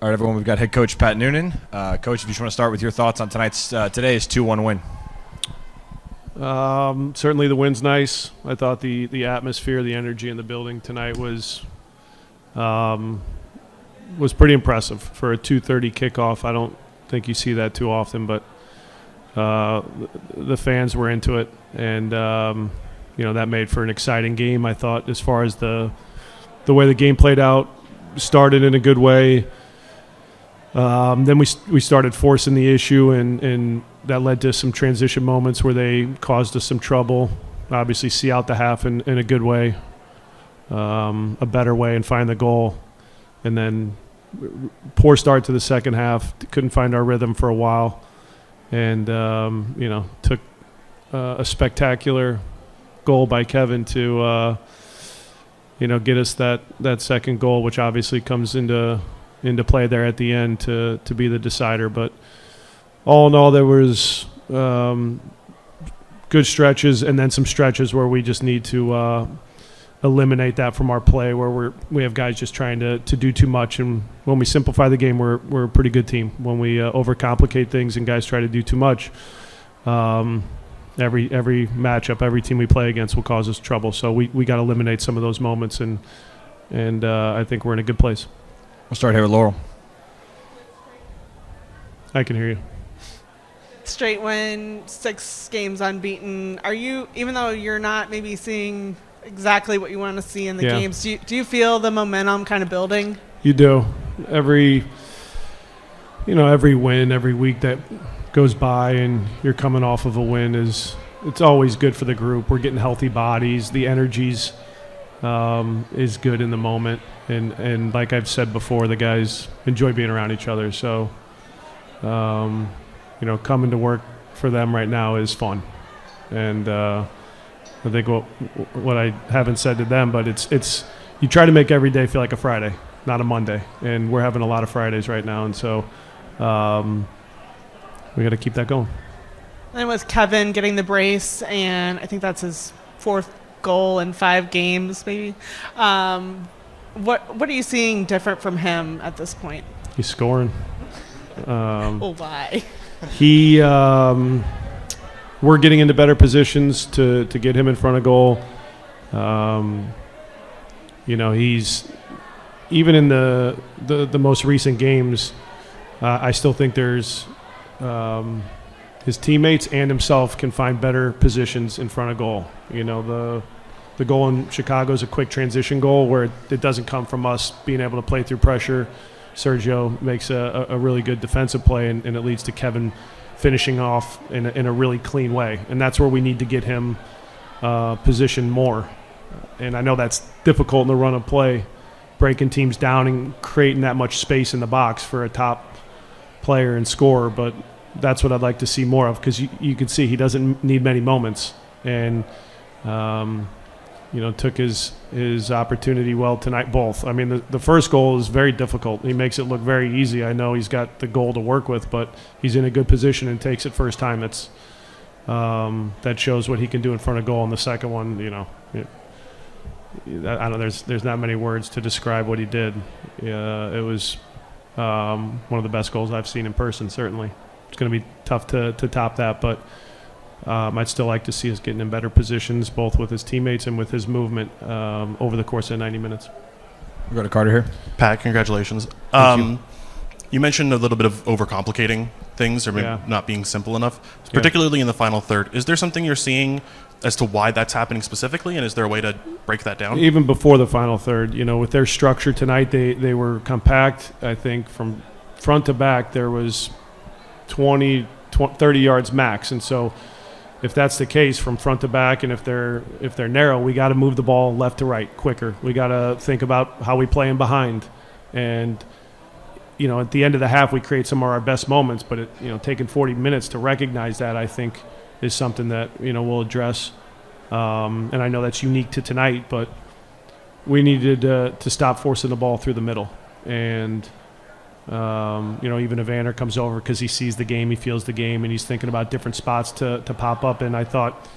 All right, everyone, we've got head coach Pat Noonan. Coach, if you just want to start with your thoughts on today's 2-1 win. Certainly the win's nice. I thought the atmosphere, the energy in the building tonight was pretty impressive for a 2:30 kickoff. I don't think you see that too often, but the fans were into it, and that made for an exciting game. I thought as far as the way the game played out, started in a good way. Then we started forcing the issue, and that led to some transition moments where they caused us some trouble. Obviously, see out the half in a good way, a better way, and find the goal. And then poor start to the second half. Couldn't find our rhythm for a while, and took a spectacular goal by Kevin to get us that second goal, which obviously comes into play there at the end to be the decider. But all in all, there was good stretches, and then some stretches where we just need to eliminate that from our play, where we have guys just trying to do too much. And when we simplify the game, we're a pretty good team. When we overcomplicate things and guys try to do too much, every matchup, every team we play against will cause us trouble. So we got to eliminate some of those moments, and I think we're in a good place. We'll start here with Laurel. I can hear you. Straight win, 6 games unbeaten. Are you, even though you're not maybe seeing exactly what you want to see in the games, do you feel the momentum kind of building? You do. Every win, every week that goes by and you're coming off of a win it's always good for the group. We're getting healthy bodies. The energies is good in the moment. And like I've said before, the guys enjoy being around each other. So, coming to work for them right now is fun. And I think what I haven't said to them, but it's you try to make every day feel like a Friday, not a Monday. And we're having a lot of Fridays right now. And so we got to keep that going. And with Kevin getting the brace, and I think that's his 4th goal in 5 games, maybe. What are you seeing different from him at this point? He's scoring. Why? We're getting into better positions to get him in front of goal. He's even in the most recent games. I still think there's his teammates and himself can find better positions in front of goal. The goal in Chicago is a quick transition goal where it doesn't come from us being able to play through pressure. Sergio makes a really good defensive play, and it leads to Kevin finishing off in a really clean way. And that's where we need to get him positioned more. And I know that's difficult in the run of play, breaking teams down and creating that much space in the box for a top player and scorer. But that's what I'd like to see more of, because you can see he doesn't need many moments. And took his opportunity well tonight, both. I mean, the first goal is very difficult. He makes it look very easy. I know he's got the goal to work with, but he's in a good position and takes it first time. That shows what he can do in front of goal. And the second one, I don't know, there's not many words to describe what he did. It was one of the best goals I've seen in person, certainly. It's going to be tough to top that, but I'd still like to see us getting in better positions, both with his teammates and with his movement over the course of 90 minutes. We'll go to Carter here. Pat, congratulations. You mentioned a little bit of overcomplicating things, or maybe not being simple enough, particularly in the final third. Is there something you're seeing as to why that's happening specifically, and is there a way to break that down? Even before the final third, with their structure tonight, they were compact. I think from front to back there was 30 yards max, and so if that's the case from front to back, and if they're narrow, we got to move the ball left to right quicker. We got to think about how we play in behind, and at the end of the half we create some of our best moments. But taking 40 minutes to recognize that, I think, is something that we'll address. And I know that's unique to tonight, but we needed to stop forcing the ball through the middle, and even Evander comes over because he sees the game, he feels the game, and he's thinking about different spots to pop up. And I thought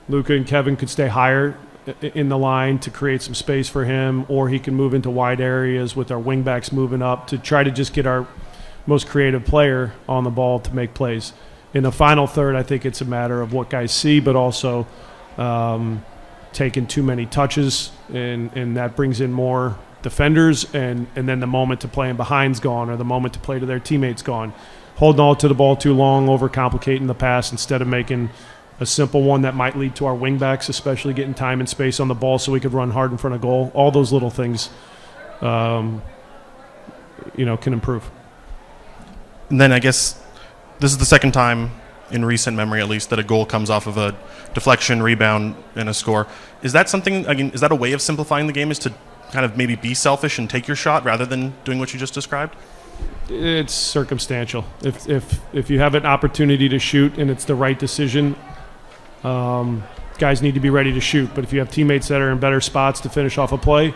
Luka and Kevin could stay higher in the line to create some space for him, or he can move into wide areas with our wingbacks moving up to try to just get our most creative player on the ball to make plays. In the final third, I think it's a matter of what guys see, but also taking too many touches, and that brings in more defenders, and then the moment to play in behind's gone, or the moment to play to their teammates gone. Holding on to the ball too long, overcomplicating the pass instead of making a simple one that might lead to our wingbacks, especially getting time and space on the ball so we could run hard in front of goal. All those little things, can improve. And then I guess this is the second time in recent memory, at least, that a goal comes off of a deflection, rebound, and a score. Is that something, again, is that a way of simplifying the game, is to kind of maybe be selfish and take your shot rather than doing what you just described? It's circumstantial. If you have an opportunity to shoot and it's the right decision, guys need to be ready to shoot. But if you have teammates that are in better spots to finish off a play,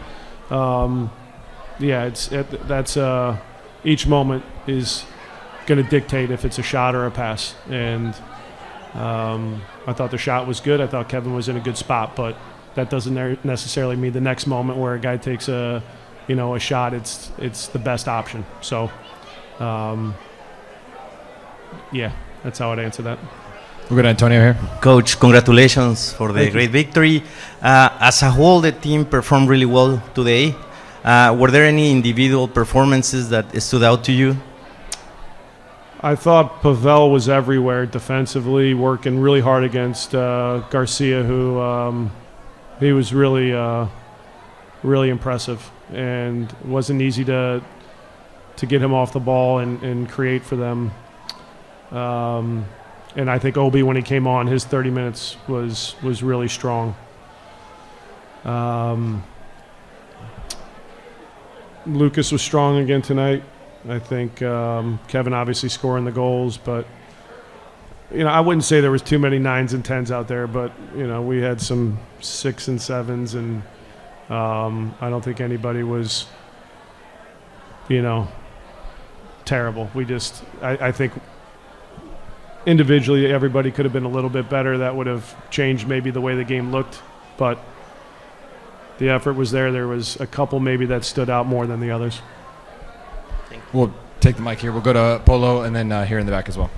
each moment is going to dictate if it's a shot or a pass. And I thought the shot was good. I thought Kevin was in a good spot, but that doesn't necessarily mean the next moment where a guy takes a shot, it's the best option. So, that's how I'd answer that. We'll go to Antonio here. Coach, congratulations for the great victory. As a whole, the team performed really well today. Were there any individual performances that stood out to you? I thought Pavel was everywhere defensively, working really hard against Garcia, who he was really impressive, and it wasn't easy to get him off the ball and create for them. And I think Obi, when he came on, his 30 minutes was really strong. Lucas was strong again tonight. I think Kevin obviously scoring the goals, but I wouldn't say there was too many 9s and 10s out there, but we had some 6 and 7s, and I don't think anybody was terrible. I think individually everybody could have been a little bit better. That would have changed maybe the way the game looked, but the effort was there. There was a couple maybe that stood out more than the others. We'll take the mic here. We'll go to Polo, and then here in the back as well.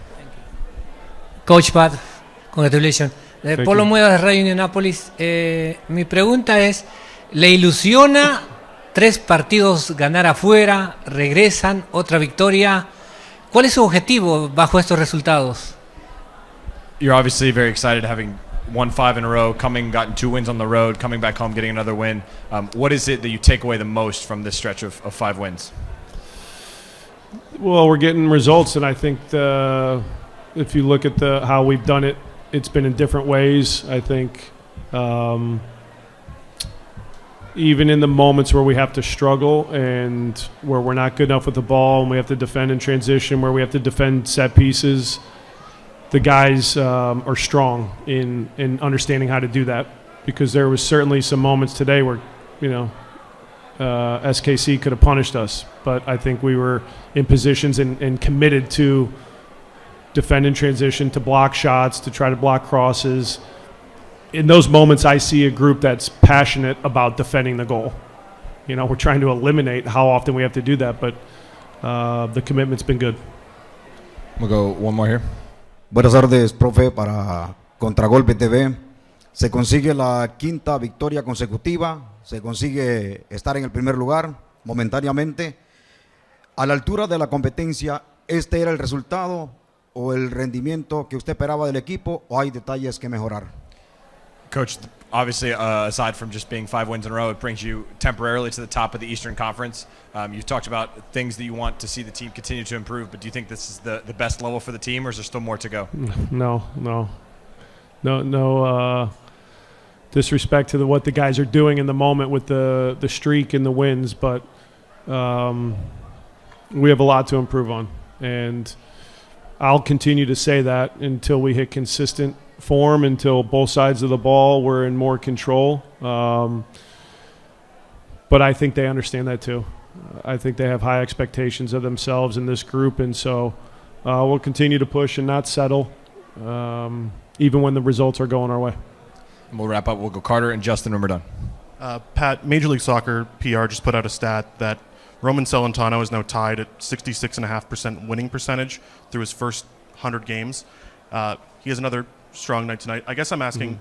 Coach Pat, congratulations. Polo you. Muevas, Radio Indianapolis. Mi pregunta es, ¿le ilusiona 3 partidos ganar afuera, regresan, otra victoria? ¿Cuál es su objetivo bajo estos resultados? You're obviously very excited having won 5 in a row, gotten 2 wins on the road, coming back home, getting another win. What is it that you take away the most from this stretch of 5 wins? Well, we're getting results, and I think if you look at how we've done it, it's been in different ways. I think even in the moments where we have to struggle and where we're not good enough with the ball and we have to defend in transition, where we have to defend set pieces, the guys are strong in understanding how to do that, because there was certainly some moments today where, SKC could have punished us, but I think we were in positions and committed to defend in transition, to block shots, to try to block crosses. In those moments, I see a group that's passionate about defending the goal. We're trying to eliminate how often we have to do that, but the commitment's been good. We'll go one more here. Buenas tardes, profe, para Contragolpe TV. Se consigue la 5ª victoria consecutiva, se consigue estar en el primer lugar momentáneamente. A la altura de la competencia, ¿este era el resultado o el rendimiento que usted esperaba del equipo, o hay detalles que mejorar? Coach, obviously, aside from just being 5 wins in a row, it brings you temporarily to the top of the Eastern Conference. You've talked about things that you want to see the team continue to improve, but do you think this is the best level for the team, or is there still more to go? No disrespect to what the guys are doing in the moment with the streak and the wins, but we have a lot to improve on, and I'll continue to say that until we hit consistent form, until both sides of the ball were in more control. But I think they understand that too. I think they have high expectations of themselves in this group, and so we'll continue to push and not settle, even when the results are going our way. And we'll wrap up. We'll go Carter and Justin when we're done. Pat, Major League Soccer PR just put out a stat that Roman Celentano is now tied at 66.5% winning percentage through his first 100 games. He has another strong night tonight. I guess I'm asking,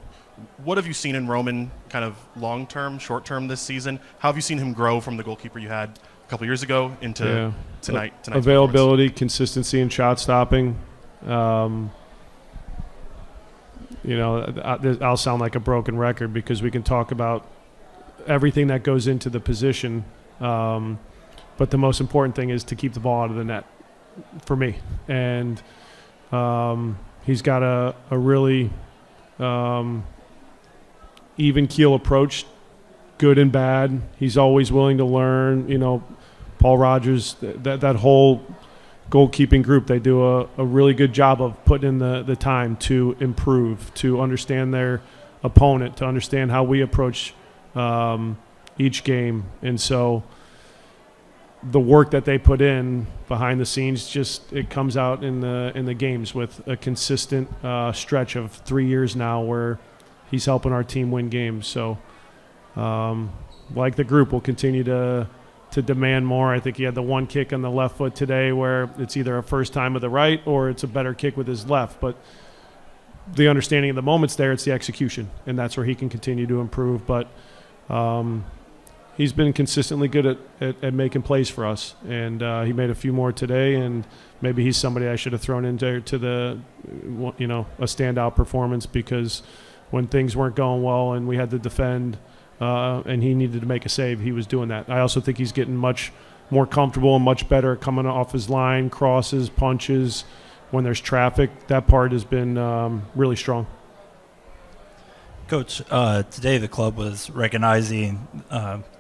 what have you seen in Roman kind of long-term, short-term this season? How have you seen him grow from the goalkeeper you had a couple years ago into tonight? Availability, consistency in shot stopping. I'll sound like a broken record because we can talk about everything that goes into the position. But the most important thing is to keep the ball out of the net for me. And he's got a really even keel approach, good and bad. He's always willing to learn. Paul Rogers, that whole goalkeeping group, they do a really good job of putting in the time to improve, to understand their opponent, to understand how we approach each game. And so the work that they put in behind the scenes, it comes out in the games with a consistent stretch of 3 years now where he's helping our team win games. So like the group, we'll continue to demand more. I think he had the one kick on the left foot today where it's either a first time with the right or it's a better kick with his left. But the understanding of the moment's there, it's the execution, and that's where he can continue to improve. But he's been consistently good at making plays for us, and he made a few more today, and maybe he's somebody I should have thrown into a standout performance, because when things weren't going well and we had to defend and he needed to make a save, he was doing that. I also think he's getting much more comfortable and much better at coming off his line, crosses, punches. When there's traffic, that part has been really strong. Coach, today the club was recognizing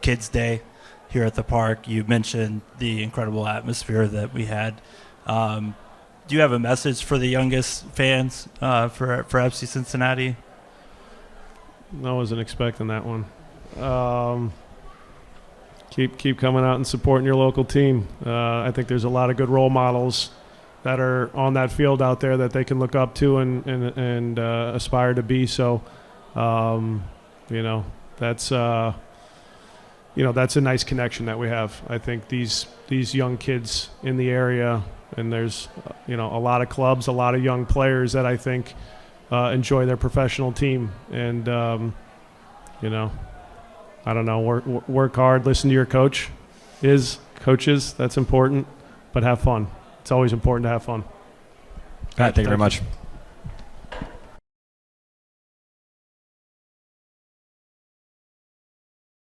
Kids Day here at the park. You mentioned the incredible atmosphere that we had. Do you have a message for the youngest fans for FC Cincinnati? I wasn't expecting that one. Keep coming out and supporting your local team. I think there's a lot of good role models that are on that field out there that they can look up to and aspire to be. So, that's a nice connection that we have. I think these young kids in the area, and there's a lot of clubs, a lot of young players that I think enjoy their professional team, and I don't know, work hard, listen to your coaches, that's important, but have fun. It's always important to have fun. Pat, thank you very much.